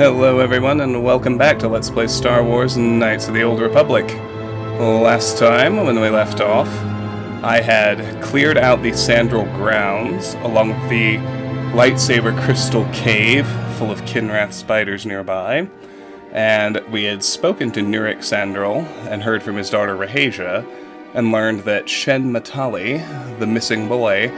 Hello everyone, and welcome back to Let's Play Star Wars Knights of the Old Republic. Last time, when we left off, I had cleared out the Sandral grounds, along with the lightsaber crystal cave, full of Kinrath spiders nearby, and we had spoken to Nurik Sandral, and heard from his daughter Rahasia, and learned that Sandral-Matale, the missing boy,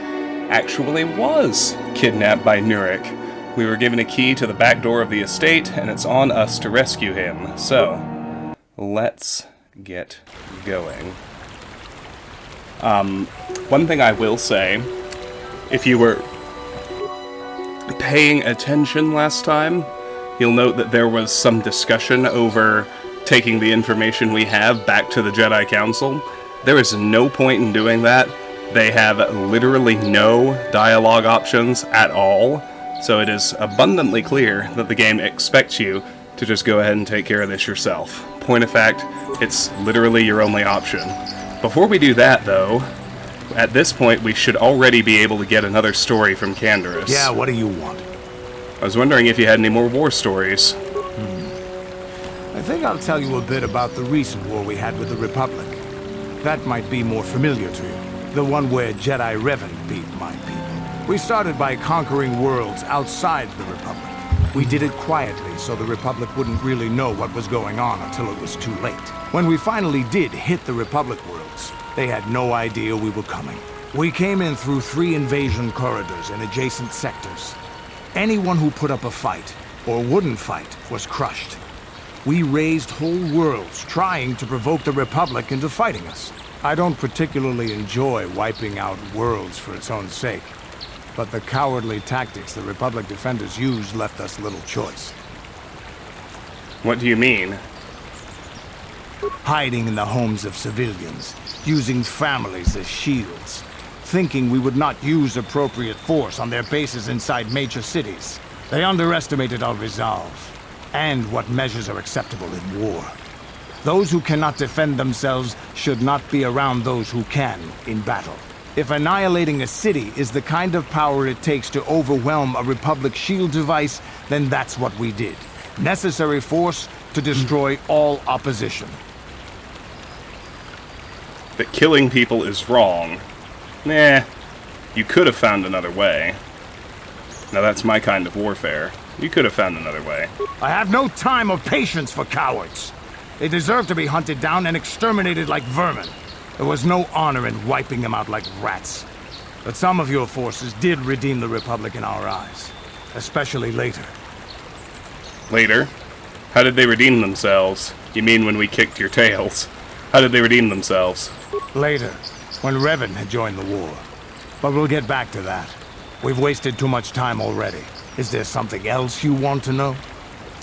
actually was kidnapped by Nurik. We were given a key to the back door of the estate, and it's on us to rescue him. So, let's get going. One thing I will say, if you were paying attention last time, you'll note that there was some discussion over taking the information we have back to the Jedi Council. There is no point in doing that. They have literally no dialogue options at all. So it is abundantly clear that the game expects you to just go ahead and take care of this yourself. Point of fact, it's literally your only option. Before we do that, though, at this point we should already be able to get another story from Canderous. Yeah, what do you want? I was wondering if you had any more war stories. I think I'll tell you a bit about the recent war we had with the Republic. That might be more familiar to you. The one where Jedi Revan beat my people. We started by conquering worlds outside the Republic. We did it quietly, so the Republic wouldn't really know what was going on until it was too late. When we finally did hit the Republic worlds, they had no idea we were coming. We came in through 3 invasion corridors in adjacent sectors. Anyone who put up a fight, or wouldn't fight, was crushed. We raised whole worlds trying to provoke the Republic into fighting us. I don't particularly enjoy wiping out worlds for its own sake. But the cowardly tactics the Republic defenders used left us little choice. What do you mean? Hiding in the homes of civilians, using families as shields, thinking we would not use appropriate force on their bases inside major cities. They underestimated our resolve, and what measures are acceptable in war. Those who cannot defend themselves should not be around those who can in battle. If annihilating a city is the kind of power it takes to overwhelm a Republic shield device, then that's what we did. Necessary force to destroy all opposition. That killing people is wrong. Nah, you could have found another way. Now that's my kind of warfare. You could have found another way. I have no time or patience for cowards. They deserve to be hunted down and exterminated like vermin. There was no honor in wiping them out like rats. But some of your forces did redeem the Republic in our eyes. Especially later. Later? How did they redeem themselves? You mean when we kicked your tails? How did they redeem themselves? Later, when Revan had joined the war. But we'll get back to that. We've wasted too much time already. Is there something else you want to know?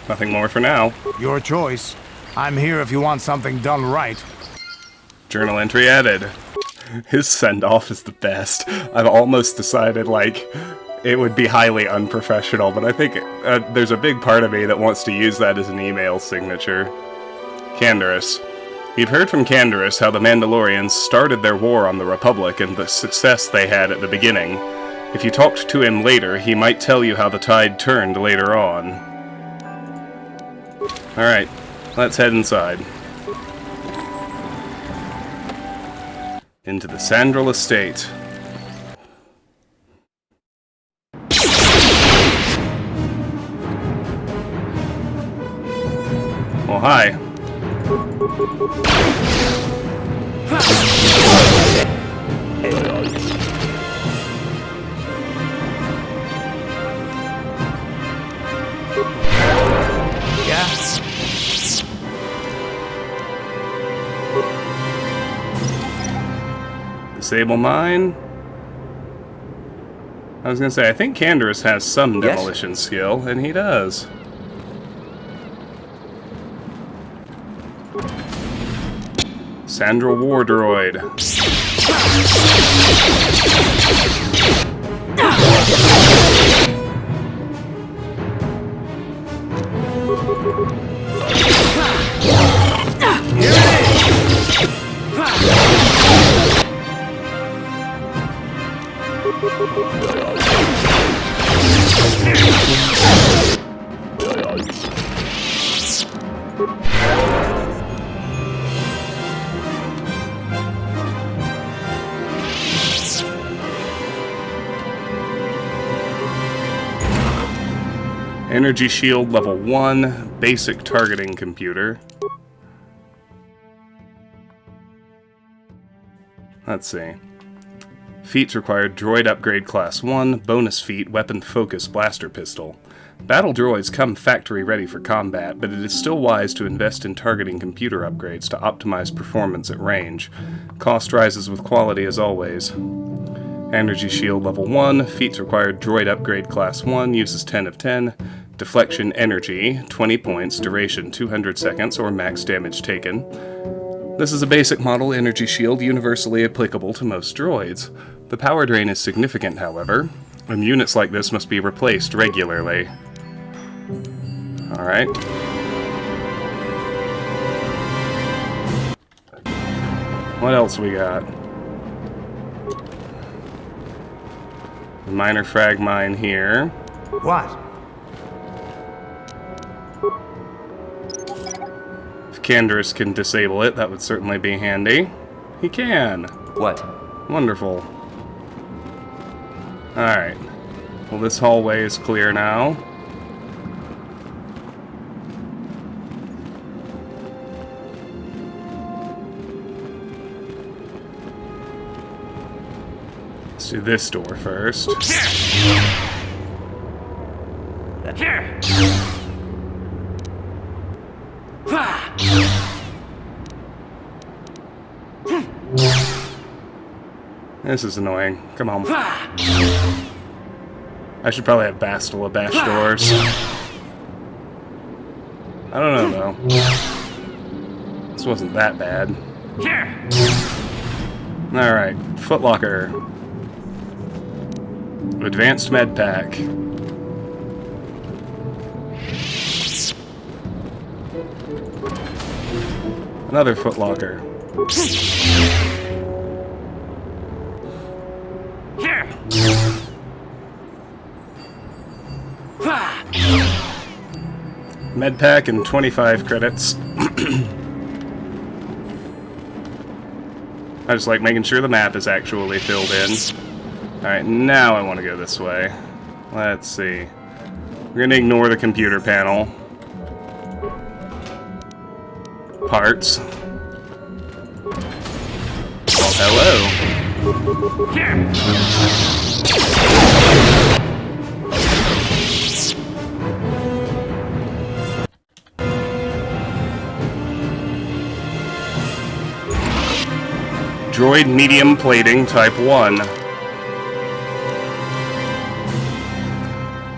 Nothing more for now. Your choice. I'm here if you want something done right. Journal entry added. His send-off is the best. I've almost decided, like, it would be highly unprofessional, but I think there's a big part of me that wants to use that as an email signature. Canderous. You've heard from Canderous how the Mandalorians started their war on the Republic and the success they had at the beginning. If you talked to him later, he might tell you how the tide turned later on. Alright, let's head inside. Into the Sandral Estate. Well, hi. Disable mine. I was gonna say, I think Canderous has some demolition skill, and he does. Sandral War Droid. Energy shield level 1, basic targeting computer. Let's see. Feats required: droid upgrade class 1, bonus feat, weapon focus blaster pistol. Battle droids come factory ready for combat, but it is still wise to invest in targeting computer upgrades to optimize performance at range. Cost rises with quality as always. Energy shield level 1, feats required: droid upgrade class 1, uses 10 of 10. Deflection energy, 20 points, duration 200 seconds, or max damage taken. This is a basic model energy shield universally applicable to most droids. The power drain is significant, however, and units like this must be replaced regularly. Alright. What else we got? Minor frag mine here. What? If Canderous can disable it, that would certainly be handy. He can! What? Wonderful. Alright. Well, this hallway is clear now. Let's do this door first. This is annoying. Come on. I should probably have Bastila bash doors. I don't know, though. This wasn't that bad. Alright, footlocker. Advanced med pack. Another footlocker. Med pack and 25 credits. I just like making sure the map is actually filled in. Alright, now I want to go this way. Let's see. We're going to ignore the computer panel. Parts. Well, hello. Droid medium plating type 1.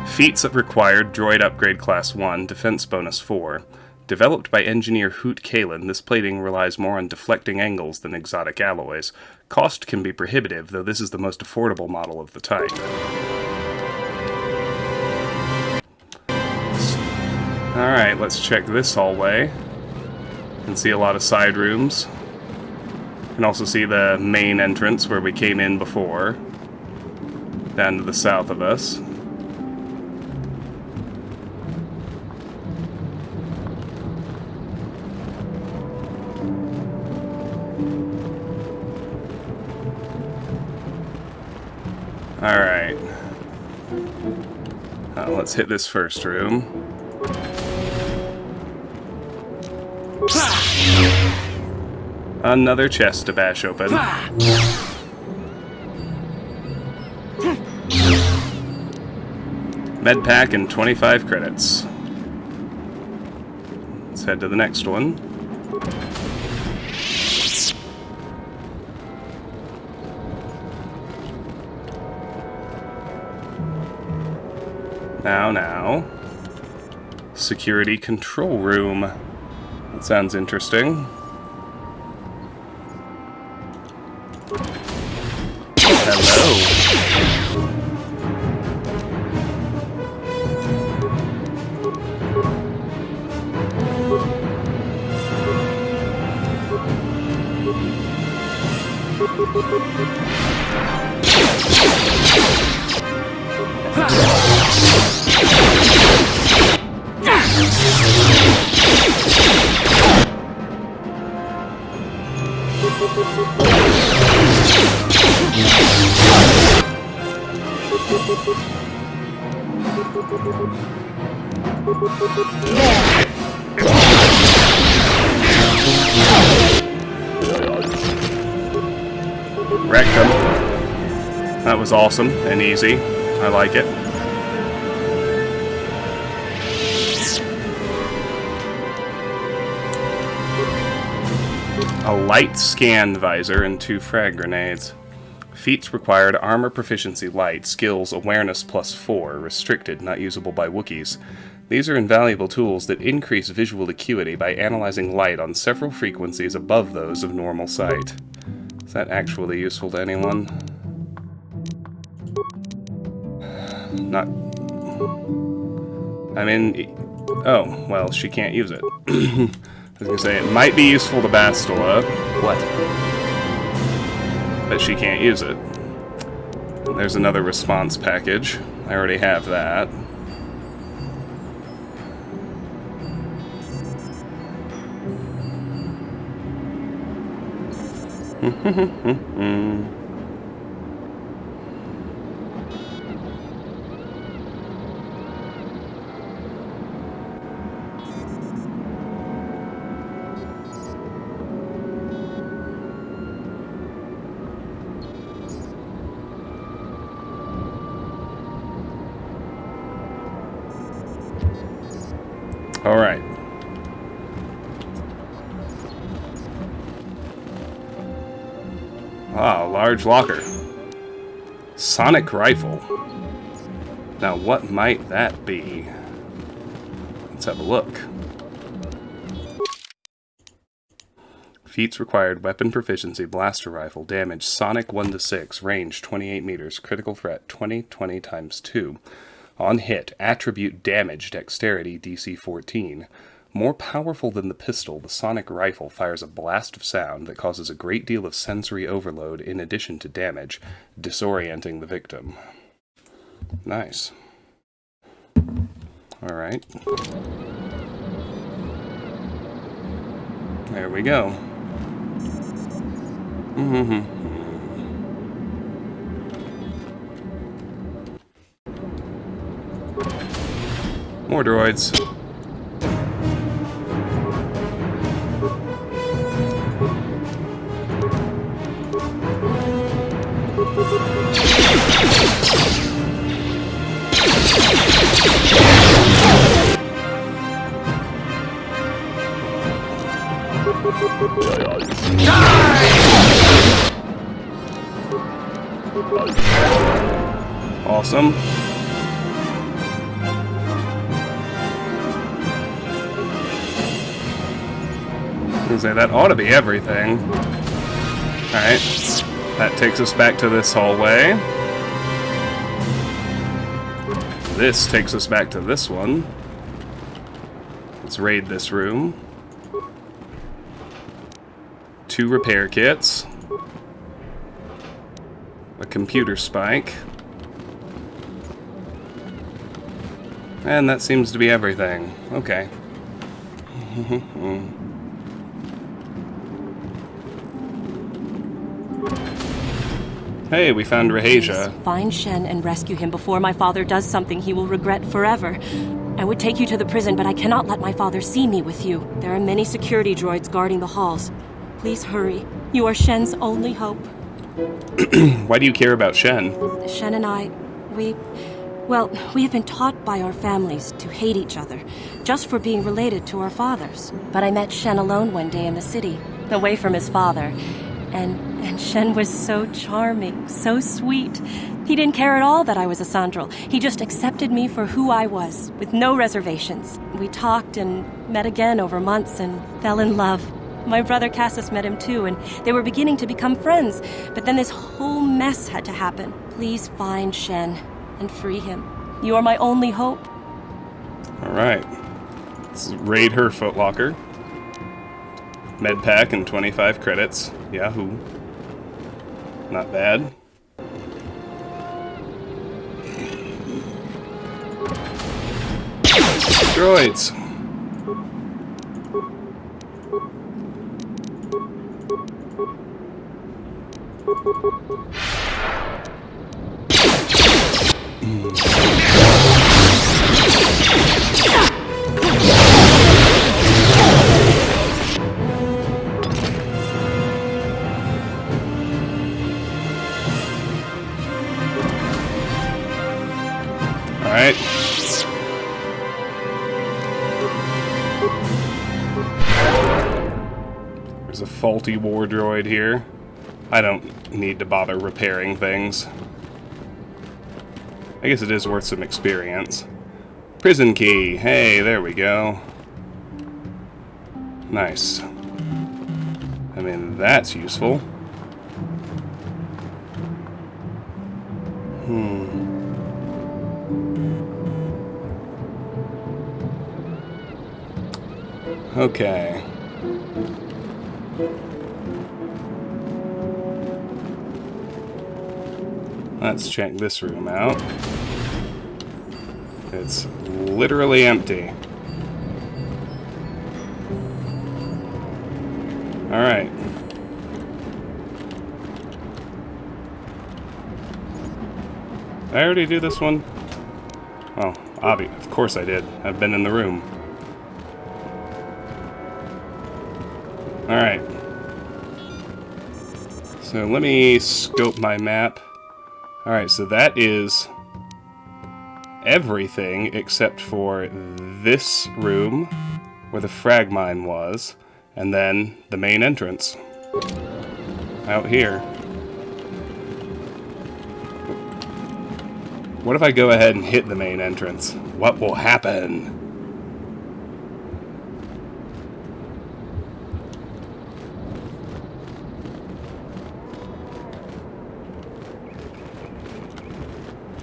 Feats that required: droid upgrade class 1, defense bonus 4. Developed by engineer Hoot Kalen, this plating relies more on deflecting angles than exotic alloys. Cost can be prohibitive, though this is the most affordable model of the type. Alright, let's check this hallway. You can see a lot of side rooms. You can also see the main entrance where we came in before. Down to the south of us. Alright. Let's hit this first room. Another chest to bash open. Med pack and 25 credits. Let's head to the next one. Now. Security control room. That sounds interesting. Hello. Wrecked him. That was awesome and easy. I like it. A light scan visor and 2 frag grenades. Feats required armor proficiency light, skills awareness +4, restricted, not usable by Wookiees. These are invaluable tools that increase visual acuity by analyzing light on several frequencies above those of normal sight. Is that actually useful to anyone? Not... I mean... Oh, well, she can't use it. I was gonna say, it might be useful to Bastila. What? But she can't use it. There's another response package. I already have that. All right. Ah, large locker. Sonic rifle. Now, what might that be? Let's have a look. Feats required: weapon proficiency, blaster rifle, damage, sonic 1-6, range 28 meters, critical threat 20 times 2. On hit, attribute damage, dexterity, DC 14. More powerful than the pistol, the sonic rifle fires a blast of sound that causes a great deal of sensory overload in addition to damage, disorienting the victim. Nice. Alright. There we go. More droids. Awesome. Say that ought to be everything. Alright. That takes us back to this hallway. This takes us back to this one. Let's raid this room. 2 repair kits. A computer spike. And that seems to be everything. Okay. Hey, we found Rahasia. Please find Shen and rescue him before my father does something he will regret forever. I would take you to the prison, but I cannot let my father see me with you. There are many security droids guarding the halls. Please hurry. You are Shen's only hope. Why do you care about Shen? Shen and I, we have been taught by our families to hate each other, just for being related to our fathers. But I met Shen alone one day in the city, away from his father. And Shen was so charming, so sweet. He didn't care at all that I was a Sandral. He just accepted me for who I was, with no reservations. We talked and met again over months and fell in love. My brother Cassius met him too, and they were beginning to become friends. But then this whole mess had to happen. Please find Shen and free him. You are my only hope. All right. Let's raid her footlocker. Medpack and 25 credits. Yahoo. Not bad. Droids. There's a faulty war droid here. I don't need to bother repairing things. I guess it is worth some experience. Prison key. Hey, there we go. Nice. I mean, that's useful. Okay. Let's check this room out. It's literally empty. Alright. Did I already do this one? Oh, of course I did. I've been in the room. Alright. So let me scope my map. Alright, so that is everything except for this room where the frag mine was, and then the main entrance out here. What if I go ahead and hit the main entrance? What will happen?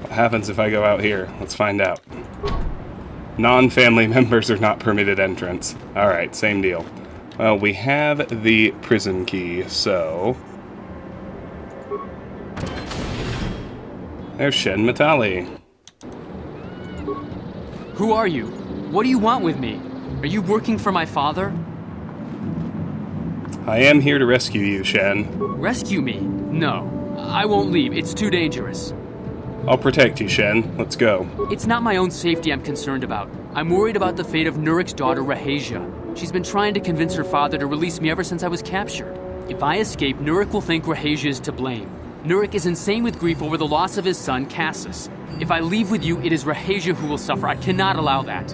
What happens if I go out here? Let's find out. Non-family members are not permitted entrance. Alright, same deal. Well, we have the prison key, so... There's Sandral-Matale. Who are you? What do you want with me? Are you working for my father? I am here to rescue you, Shen. Rescue me? No. I won't leave. It's too dangerous. I'll protect you, Shen. Let's go. It's not my own safety I'm concerned about. I'm worried about the fate of Nurik's daughter, Rahasia. She's been trying to convince her father to release me ever since I was captured. If I escape, Nurik will think Rahasia is to blame. Nurik is insane with grief over the loss of his son, Cassus. If I leave with you, it is Rahasia who will suffer. I cannot allow that.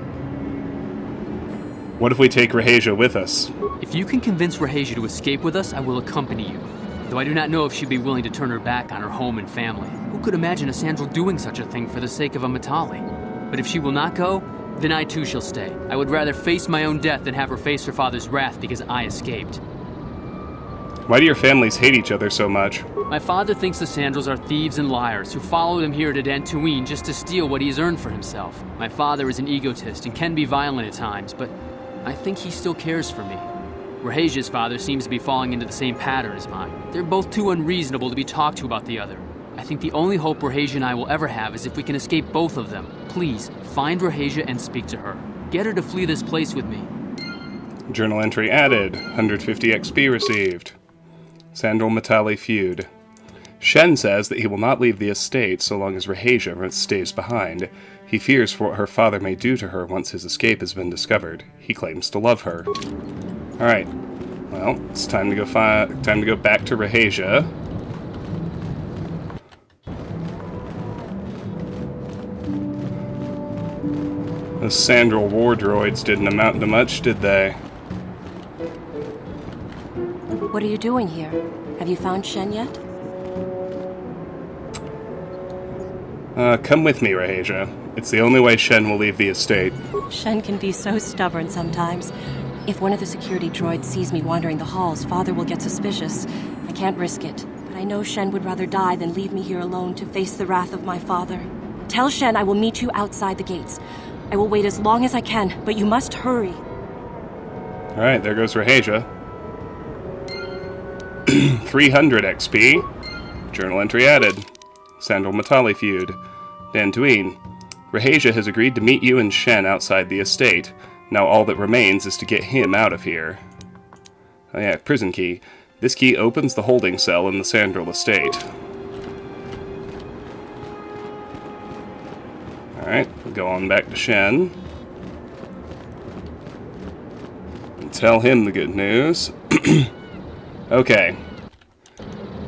What if we take Rahasia with us? If you can convince Rahasia to escape with us, I will accompany you. Though I do not know if she'd be willing to turn her back on her home and family. Who could imagine a Sandral doing such a thing for the sake of a Matale? But if she will not go, then I too shall stay. I would rather face my own death than have her face her father's wrath because I escaped. Why do your families hate each other so much? My father thinks the Sandrals are thieves and liars who followed him here to Dantooine just to steal what he has earned for himself. My father is an egotist and can be violent at times, but I think he still cares for me. Rahasia's father seems to be falling into the same pattern as mine. They're both too unreasonable to be talked to about the other. I think the only hope Rahasia and I will ever have is if we can escape both of them. Please, find Rahasia and speak to her. Get her to flee this place with me. Journal entry added. 150 XP received. Sandral-Matale feud. Shen says that he will not leave the estate so long as Rahasia stays behind. He fears for what her father may do to her once his escape has been discovered. He claims to love her. Alright. Well, it's time to go back to Rahasia. The Sandral war droids didn't amount to much, did they? What are you doing here? Have you found Shen yet? Come with me, Rahasia. It's the only way Shen will leave the estate. Shen can be so stubborn sometimes. If one of the security droids sees me wandering the halls, Father will get suspicious. I can't risk it, but I know Shen would rather die than leave me here alone to face the wrath of my father. Tell Shen I will meet you outside the gates. I will wait as long as I can, but you must hurry. Alright, there goes Rahasia. 300 XP. Journal entry added. Sandral-Matale feud. Dantooine. Rahasia has agreed to meet you and Shen outside the estate. Now all that remains is to get him out of here. Oh yeah, prison key. This key opens the holding cell in the Sandral Estate. Alright, we'll go on back to Shen. And tell him the good news. Okay.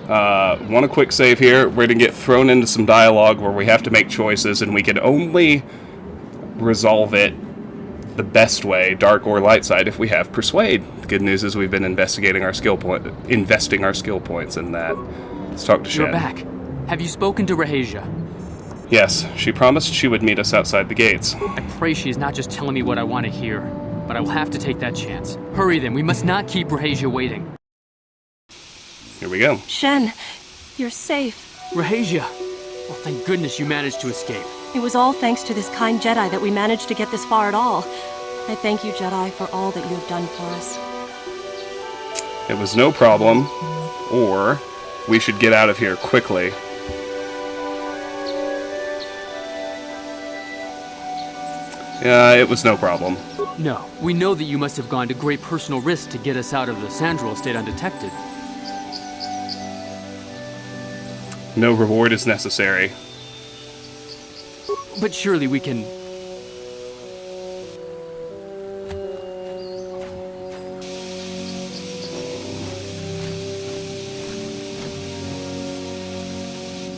Want a quick save here? We're going to get thrown into some dialogue where we have to make choices, and we can only resolve it the best way, dark or light side, if we have Persuade. The good news is we've been investing our skill points in that. Let's talk to Shen. You're back. Have you spoken to Rahasia? Yes, she promised she would meet us outside the gates. I pray she is not just telling me what I want to hear, but I will have to take that chance. Hurry then, we must not keep Rahasia waiting. Here we go. Shen, you're safe. Rahasia! Well, thank goodness you managed to escape. It was all thanks to this kind Jedi that we managed to get this far at all. I thank you, Jedi, for all that you have done for us. It was no problem, or we should get out of here quickly. Yeah, it was no problem. No, we know that you must have gone to great personal risk to get us out of the Sandral Estate undetected. No reward is necessary. But surely we can...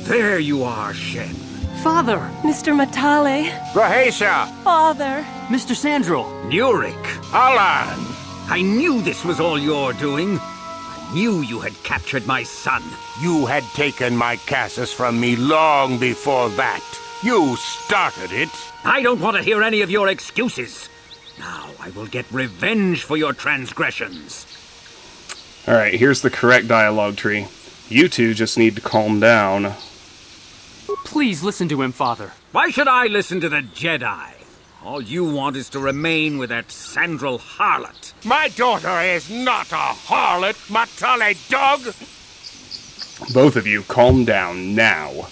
There you are, Shen. Father! Mr. Matale. Rahasia! Father! Mr. Sandral! Nurik! Alan! I knew this was all your doing. I knew you had captured my son. You had taken my Cassus from me long before that. You started it. I don't want to hear any of your excuses. Now I will get revenge for your transgressions. Alright, here's the correct dialogue tree. You two just need to calm down. Please listen to him, Father. Why should I listen to the Jedi? All you want is to remain with that Sandral harlot. My daughter is not a harlot, Matale dog! Both of you, calm down now.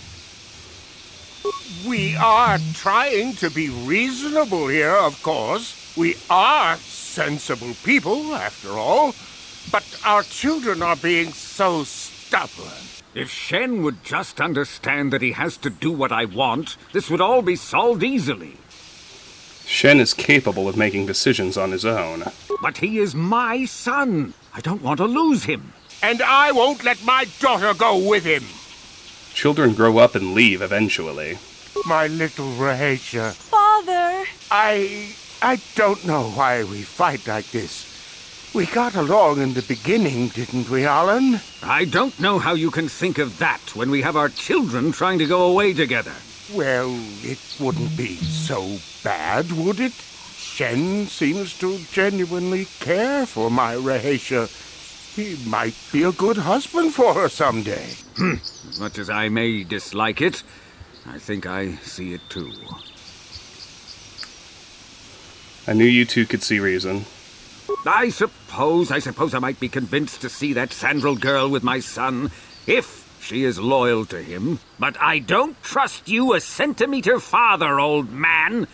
We are trying to be reasonable here, of course. We are sensible people, after all. But our children are being so stubborn. If Shen would just understand that he has to do what I want, this would all be solved easily. Shen is capable of making decisions on his own. But he is my son. I don't want to lose him. And I won't let my daughter go with him. Children grow up and leave eventually. My little Rahasia. Father! I don't know why we fight like this. We got along in the beginning, didn't we, Alan? I don't know how you can think of that when we have our children trying to go away together. Well, it wouldn't be so bad, would it? Shen seems to genuinely care for my Rahasia. He might be a good husband for her someday. As much as I may dislike it, I think I see it too. I knew you two could see reason. I suppose I might be convinced to see that Sandral girl with my son, if she is loyal to him. But I don't trust you a centimeter farther, old man.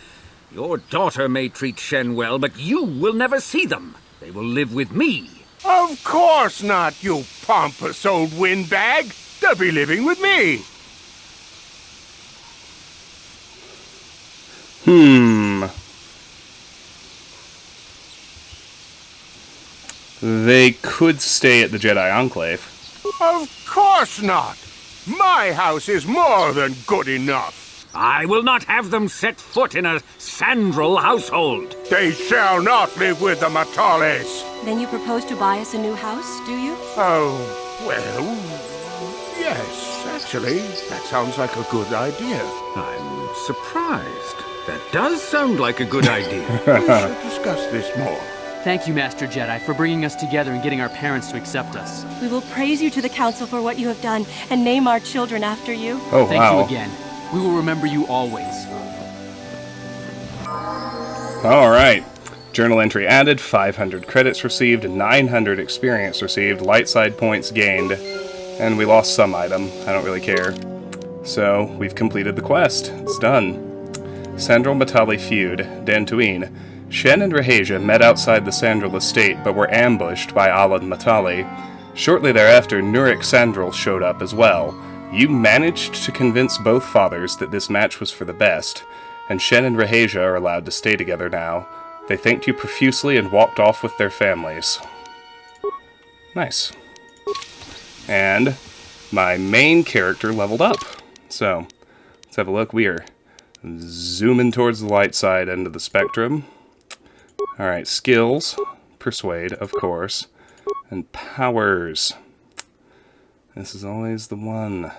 Your daughter may treat Shen well, but you will never see them. They will live with me. Of course not, you pompous old windbag. They'll be living with me. They could stay at the Jedi Enclave. Of course not. My house is more than good enough. I will not have them set foot in a Sandral household. They shall not live with the Matales. Then you propose to buy us a new house, do you? Oh, well, yes, actually, that sounds like a good idea. I'm surprised. That does sound like a good idea. We should discuss this more. Thank you, Master Jedi, for bringing us together and getting our parents to accept us. We will praise you to the Council for what you have done and name our children after you. Oh, Thank wow. you again. We will remember you always. Alright. Journal entry added, 500 credits received, 900 experience received, light side points gained, and we lost some item. I don't really care. So, we've completed the quest. It's done. Sandral-Matale feud, Dantooine. Shen and Rahasia met outside the Sandral Estate, but were ambushed by Matale. Shortly thereafter, Nurik Sandral showed up as well. You managed to convince both fathers that this match was for the best, and Shen and Rahasia are allowed to stay together now. They thanked you profusely and walked off with their families. Nice. And my main character leveled up. So, let's have a look. We are zooming towards the light side end of the spectrum. Alright, skills. Persuade, of course. And powers. This is always the one.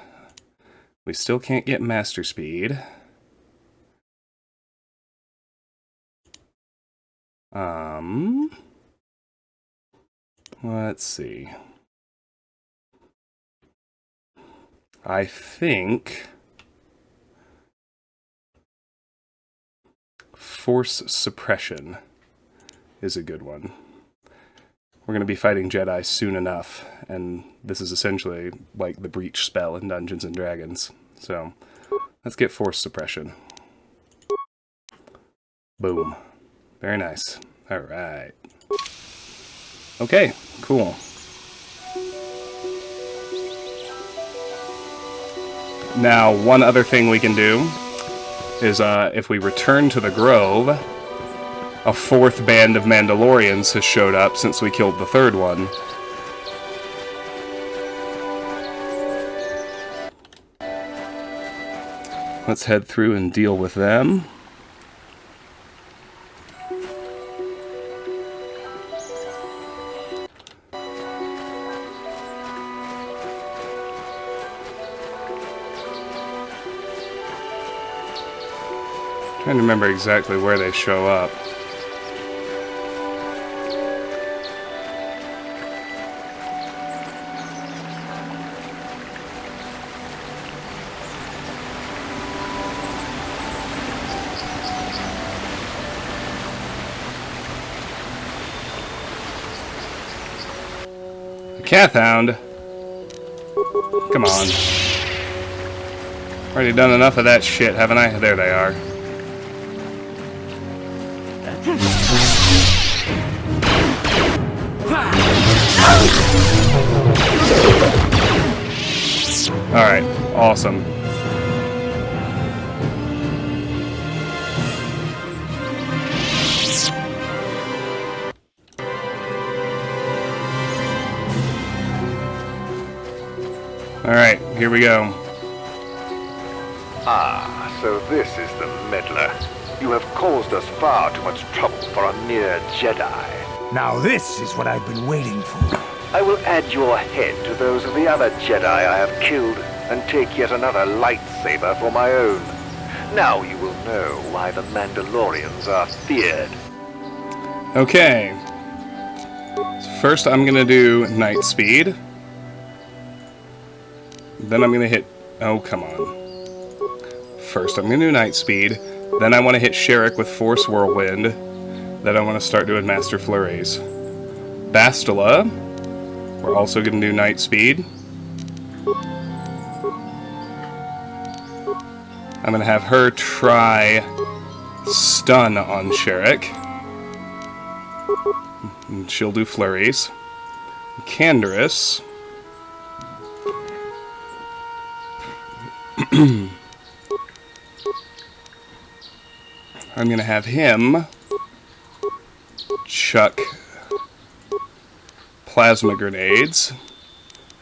We still can't get master speed. Let's see. I think force suppression is a good one. We're going to be fighting Jedi soon enough, and this is essentially like the breach spell in Dungeons and Dragons. So, let's get force suppression. Boom. Very nice. Alright. Okay, cool. Now, one other thing we can do is if we return to the Grove, a fourth band of Mandalorians has showed up since we killed the third one. Let's head through and deal with them. Trying to remember exactly where they show up. Cathound? Come on. Already done enough of that shit, haven't I? There they are. Alright, awesome. Alright, here we go. Ah, so this is the meddler. You have caused us far too much trouble for a mere Jedi. Now this is what I've been waiting for. I will add your head to those of the other Jedi I have killed and take yet another lightsaber for my own. Now you will know why the Mandalorians are feared. Okay. So first I'm gonna do night speed. Then I'm gonna hit... Oh, come on. First I'm gonna do night speed. Then I want to hit Sherruk with Force Whirlwind. Then I want to start doing Master Flurries. Bastila, we're also going to do Night Speed. I'm going to have her try Stun on Sherruk. And she'll do Flurries. Canderous. I'm going to have him chuck plasma grenades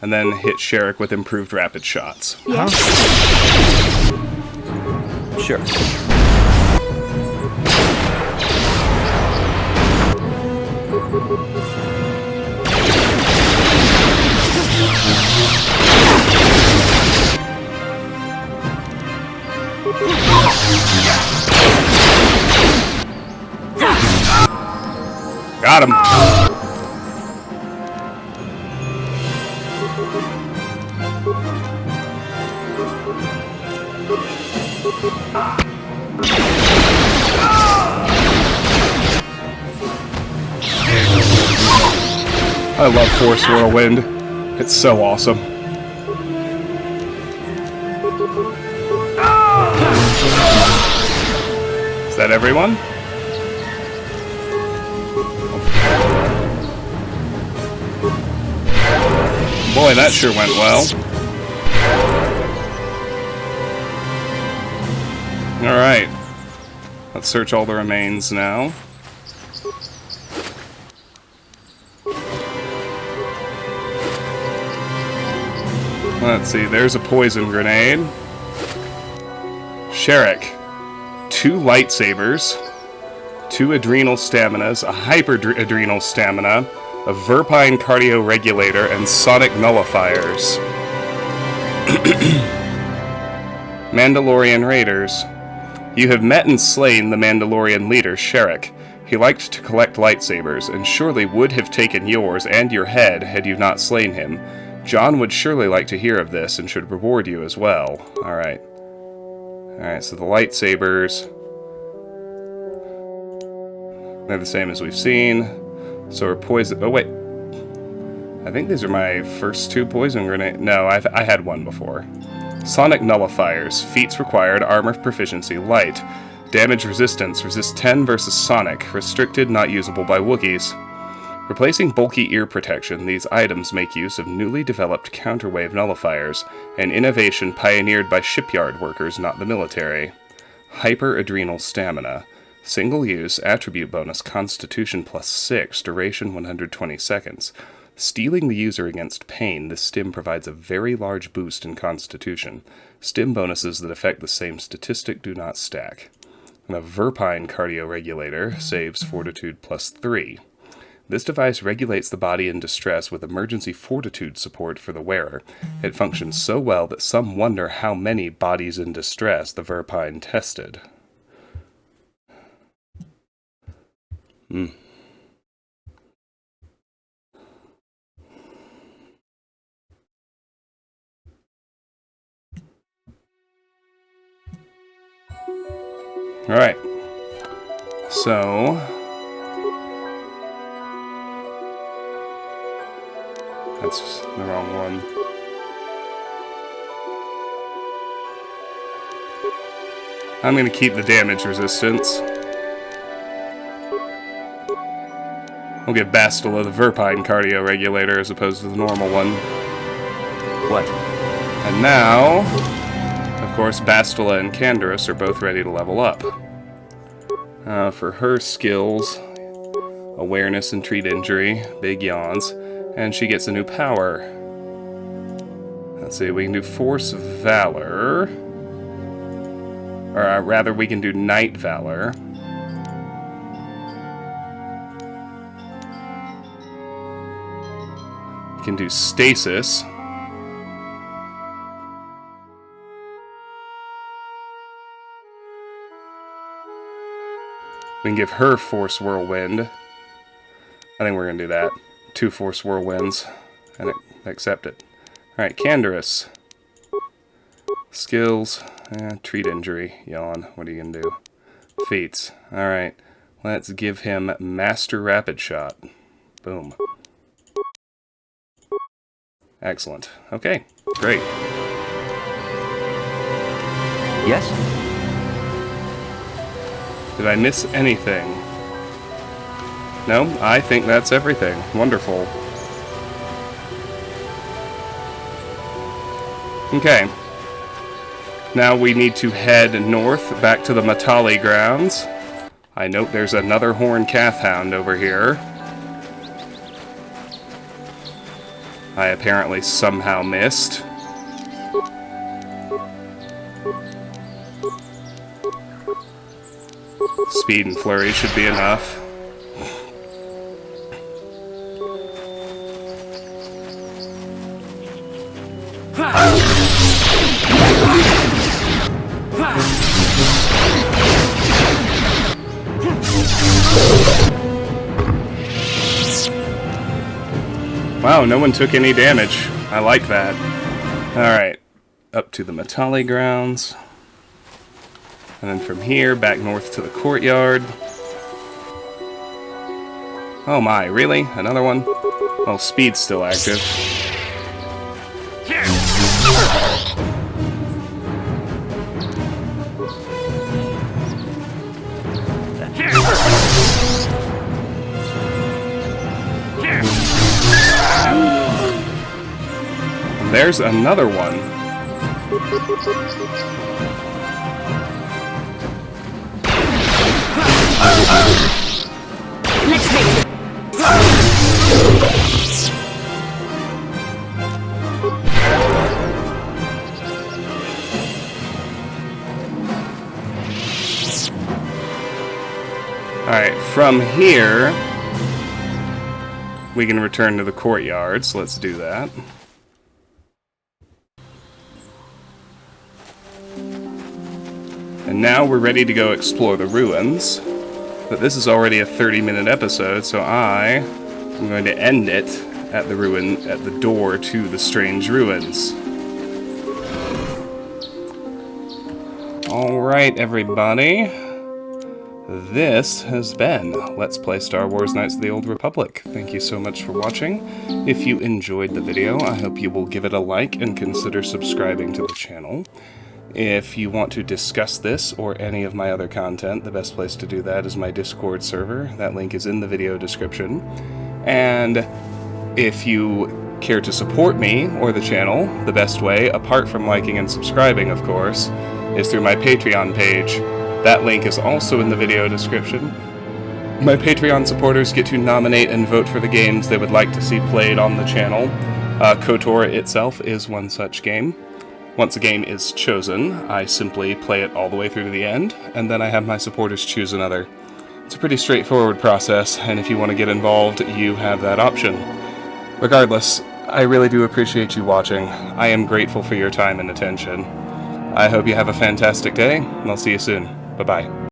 and then hit Sherruk with improved rapid shots. Yeah. Sure. Got him. I love Force Whirlwind. It's so awesome. Is that everyone? Boy, that sure went well. Alright. Let's search all the remains now. Let's see, there's a poison grenade. Sherruk. 2 lightsabers. 2 adrenal staminas, a hyper-adrenal stamina, a verpine cardio regulator, and sonic nullifiers. Mandalorian Raiders. You have met and slain the Mandalorian leader, Sherruk. He liked to collect lightsabers, and surely would have taken yours and your head had you not slain him. John would surely like to hear of this, and should reward you as well. Alright. Alright, so the lightsabers... they're the same as we've seen. So are poison... oh, wait. I think these are my first 2 poison grenades. No, I had one before. Sonic nullifiers. Feats required. Armor proficiency. Light. Damage resistance. Resist 10 versus Sonic. Restricted, not usable by Wookiees. Replacing bulky ear protection, these items make use of newly developed counterwave nullifiers, an innovation pioneered by shipyard workers, not the military. Hyper-adrenal stamina. Single use, attribute bonus, Constitution +6, duration 120 seconds. Stealing the user against pain, this stim provides a very large boost in Constitution. Stim bonuses that affect the same statistic do not stack. And a verpine cardio regulator saves Fortitude +3. This device regulates the body in distress with emergency fortitude support for the wearer. It functions so well that some wonder how many bodies in distress the verpine tested. Alright. So... that's the wrong one. I'm going to keep the damage resistance. We'll give Bastila the verpine cardio regulator as opposed to the normal one. What? And now, of course, Bastila and Canderous are both ready to level up. For her skills, awareness and treat injury, big yawns, and she gets a new power. Let's see, we can do Force Valor. Or rather, we can do Night Valor. We can do Stasis. We can give her Force Whirlwind. I think we're going to do that. 2 Force Whirlwinds. And accept it. Alright, Canderous. Skills. Treat injury. Yawn. What are you going to do? Feats. Alright. Let's give him Master Rapid Shot. Boom. Excellent. Okay. Great. Yes? Did I miss anything? No, I think that's everything. Wonderful. Okay. Now we need to head north back to the Matale grounds. I note there's another horn calf hound over here. I apparently somehow missed. Speed and flurry should be enough. Wow, no one took any damage. I like that. Alright, up to the Matale grounds. And then from here, back north to the courtyard. Oh my, really? Another one? Well, speed's still active. There's another one. Let's make it. Alright, from here, we can return to the courtyard, so let's do that. And now we're ready to go explore the ruins. But this is already a 30-minute episode, so I am going to end it at the door to the strange ruins. Alright, everybody. This has been Let's Play Star Wars Knights of the Old Republic. Thank you so much for watching. If you enjoyed the video, I hope you will give it a like and consider subscribing to the channel. If you want to discuss this or any of my other content, the best place to do that is my Discord server. That link is in the video description. And if you care to support me or the channel, the best way, apart from liking and subscribing, of course, is through my Patreon page. That link is also in the video description. My Patreon supporters get to nominate and vote for the games they would like to see played on the channel. KOTOR itself is one such game. Once a game is chosen, I simply play it all the way through to the end, and then I have my supporters choose another. It's a pretty straightforward process, and if you want to get involved, you have that option. Regardless, I really do appreciate you watching. I am grateful for your time and attention. I hope you have a fantastic day, and I'll see you soon. Bye-bye.